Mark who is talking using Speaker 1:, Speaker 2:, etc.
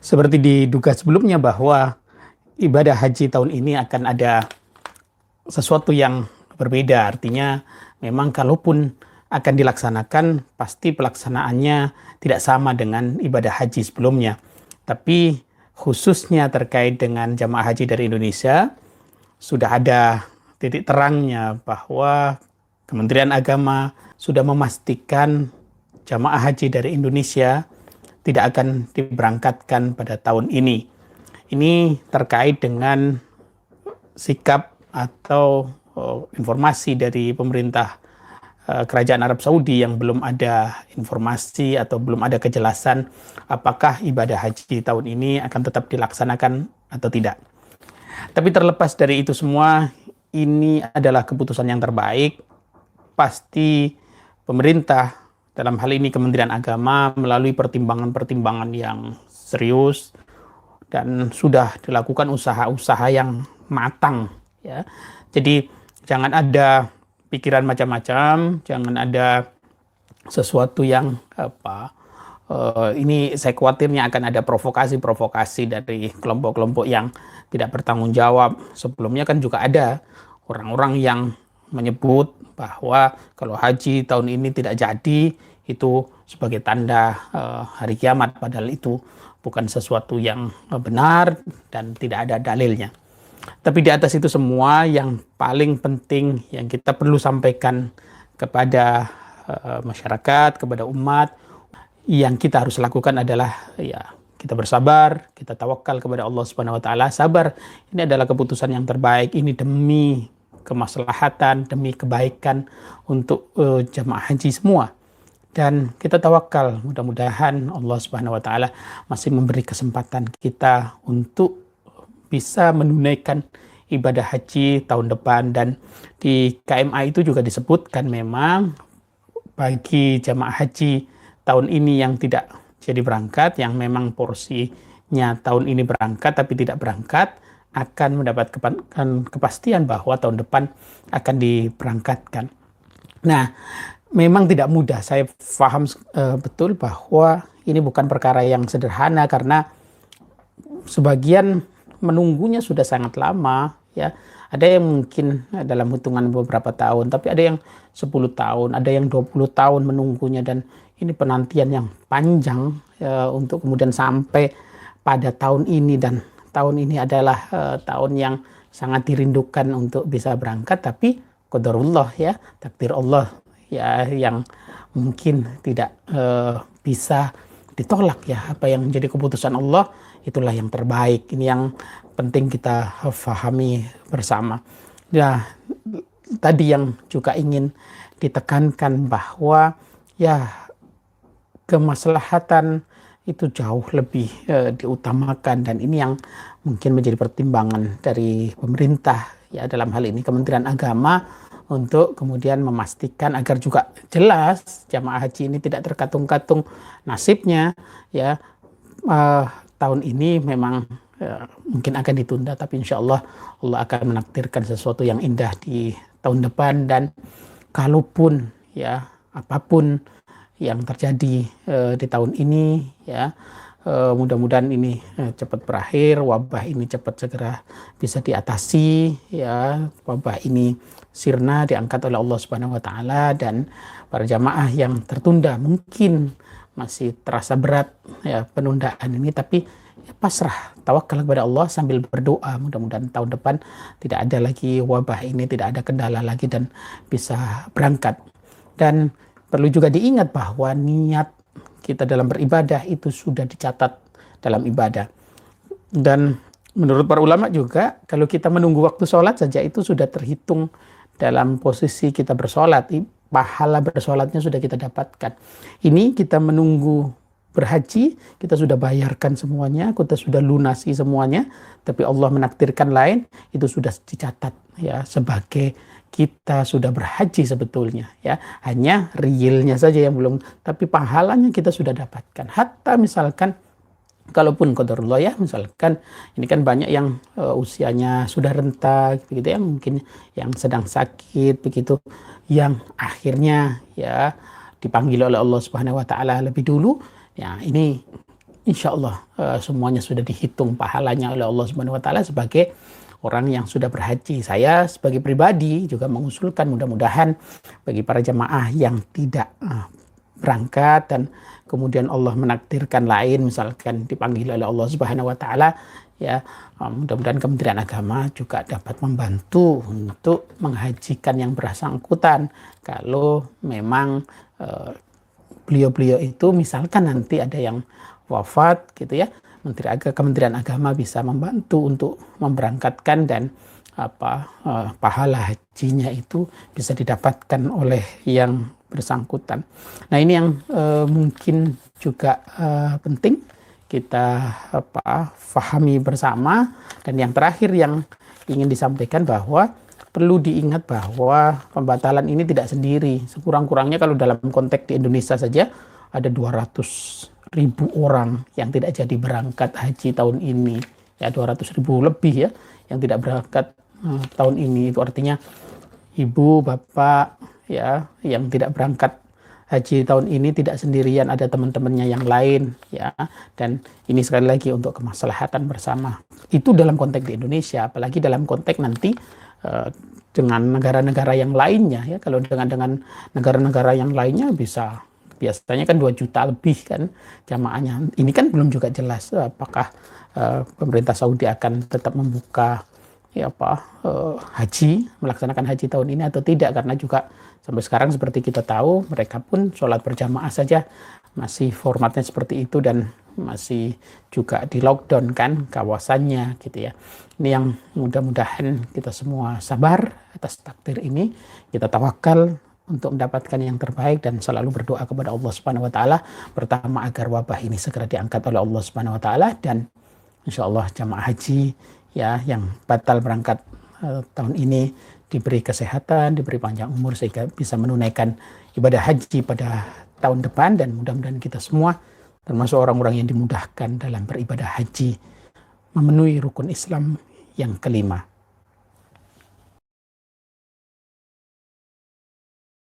Speaker 1: Seperti diduga sebelumnya bahwa ibadah haji tahun ini akan ada sesuatu yang berbeda. Artinya memang kalaupun akan dilaksanakan, pasti pelaksanaannya tidak sama dengan ibadah haji sebelumnya. Tapi khususnya terkait dengan jamaah haji dari Indonesia, sudah ada titik terangnya bahwa Kementerian Agama sudah memastikan jamaah haji dari Indonesia tidak akan diberangkatkan pada tahun ini. Ini terkait dengan sikap atau informasi dari pemerintah Kerajaan Arab Saudi yang belum ada informasi atau belum ada kejelasan apakah ibadah haji tahun ini akan tetap dilaksanakan atau tidak. Tapi terlepas dari itu semua, ini adalah keputusan yang terbaik. Pasti pemerintah, dalam hal ini Kementerian Agama, melalui pertimbangan-pertimbangan yang serius dan sudah dilakukan usaha-usaha yang matang, ya. Jadi jangan ada pikiran macam-macam, jangan ada sesuatu yang ini saya khawatirnya akan ada provokasi-provokasi dari kelompok-kelompok yang tidak bertanggung jawab. Sebelumnya kan juga ada orang-orang yang menyebut bahwa kalau haji tahun ini tidak jadi, itu sebagai tanda hari kiamat, padahal itu bukan sesuatu yang benar dan tidak ada dalilnya. Tapi di atas itu semua, yang paling penting yang kita perlu sampaikan kepada masyarakat, kepada umat, yang kita harus lakukan adalah ya kita bersabar, kita tawakal kepada Allah Subhanahu wa taala. Sabar, ini adalah keputusan yang terbaik, ini demi kemaslahatan, demi kebaikan untuk jamaah haji semua. Dan kita tawakal, mudah-mudahan Allah Subhanahu wa taala masih memberi kesempatan kita untuk bisa menunaikan ibadah haji tahun depan. Dan di KMA itu juga disebutkan memang bagi jamaah haji tahun ini yang tidak jadi berangkat, yang memang porsinya tahun ini berangkat tapi tidak berangkat, akan mendapat kepastian bahwa tahun depan akan diberangkatkan. Nah, memang tidak mudah. Saya paham betul bahwa ini bukan perkara yang sederhana karena sebagian menunggunya sudah sangat lama, ya. Ada yang mungkin dalam hitungan beberapa tahun, tapi ada yang 10 tahun, ada yang 20 tahun menunggunya, dan ini penantian yang panjang untuk kemudian sampai pada tahun ini. Dan tahun ini adalah tahun yang sangat dirindukan untuk bisa berangkat, tapi qadarullah, ya, takdir Allah, ya, yang mungkin tidak bisa ditolak, ya. Apa yang menjadi keputusan Allah itulah yang terbaik. Ini yang penting kita pahami bersama. Ya, tadi yang juga ingin ditekankan bahwa ya kemaslahatan itu jauh lebih diutamakan, dan ini yang mungkin menjadi pertimbangan dari pemerintah, ya, dalam hal ini Kementerian Agama, untuk kemudian memastikan agar juga jelas jamaah haji ini tidak terkatung-katung nasibnya, ya. Tahun ini memang mungkin akan ditunda, tapi insya Allah Allah akan menakdirkan sesuatu yang indah di tahun depan. Dan kalaupun ya apapun yang terjadi di tahun ini, ya, mudah-mudahan ini cepat berakhir, wabah ini cepat segera bisa diatasi, ya, wabah ini sirna diangkat oleh Allah Subhanahu wa taala, dan para jamaah yang tertunda mungkin masih terasa berat, ya, penundaan ini, tapi ya, pasrah, tawakal kepada Allah sambil berdoa, mudah-mudahan tahun depan tidak ada lagi wabah ini, tidak ada kendala lagi, dan bisa berangkat. Dan perlu juga diingat bahwa niat kita dalam beribadah itu sudah dicatat dalam ibadah. Dan menurut para ulama juga, kalau kita menunggu waktu sholat saja itu sudah terhitung dalam posisi kita bersolat. Pahala bersolatnya sudah kita dapatkan. Ini kita menunggu berhaji, kita sudah bayarkan semuanya, kita sudah lunasi semuanya, tapi Allah menakdirkan lain, itu sudah dicatat, ya, sebagai kita sudah berhaji sebetulnya, ya. Hanya realnya saja yang belum, tapi pahalanya kita sudah dapatkan. Hatta misalkan kalaupun qadarullah, ya, misalkan ini kan banyak yang usianya sudah renta begitu, ya, mungkin yang sedang sakit begitu, yang akhirnya ya dipanggil oleh Allah Subhanahu wa taala lebih dulu, ya, ini insya Allah semuanya sudah dihitung pahalanya oleh Allah Subhanahu Wa Taala sebagai orang yang sudah berhaji. Saya sebagai pribadi juga mengusulkan mudah-mudahan bagi para jamaah yang tidak berangkat dan kemudian Allah menakdirkan lain, misalkan dipanggil oleh Allah Subhanahu Wa Taala, ya mudah-mudahan Kementerian Agama juga dapat membantu untuk menghajikan yang bersangkutan. Kalau memang beliau-beliau itu misalkan nanti ada yang wafat gitu ya, Kementerian Agama bisa membantu untuk memberangkatkan dan pahala hajinya itu bisa didapatkan oleh yang bersangkutan. Nah ini yang mungkin juga penting kita fahami bersama. Dan yang terakhir yang ingin disampaikan bahwa perlu diingat bahwa pembatalan ini tidak sendiri. Sekurang-kurangnya kalau dalam konteks di Indonesia saja ada 200.000 orang yang tidak jadi berangkat haji tahun ini. Ya 200.000 lebih ya yang tidak berangkat tahun ini. Itu artinya ibu, bapak ya yang tidak berangkat haji tahun ini tidak sendirian, ada teman-temannya yang lain ya. Dan ini sekali lagi untuk kemaslahatan bersama. Itu dalam konteks di Indonesia, apalagi dalam konteks nanti dengan negara-negara yang lainnya ya. Kalau dengan negara-negara yang lainnya biasanya kan 2 juta lebih kan jamaahnya. Ini kan belum juga jelas apakah pemerintah Saudi akan tetap membuka haji, melaksanakan haji tahun ini atau tidak, karena juga sampai sekarang seperti kita tahu mereka pun sholat berjamaah saja masih formatnya seperti itu dan masih juga di lockdown kan kawasannya gitu ya. Ini yang mudah-mudahan kita semua sabar atas takdir ini, kita tawakal untuk mendapatkan yang terbaik dan selalu berdoa kepada Allah Subhanahu Wa Taala, pertama agar wabah ini segera diangkat oleh Allah Subhanahu Wa Taala, dan insya Allah jamaah haji ya yang batal berangkat tahun ini diberi kesehatan, diberi panjang umur sehingga bisa menunaikan ibadah haji pada tahun depan. Dan mudah-mudahan kita semua termasuk orang-orang yang dimudahkan dalam beribadah haji memenuhi rukun Islam yang kelima.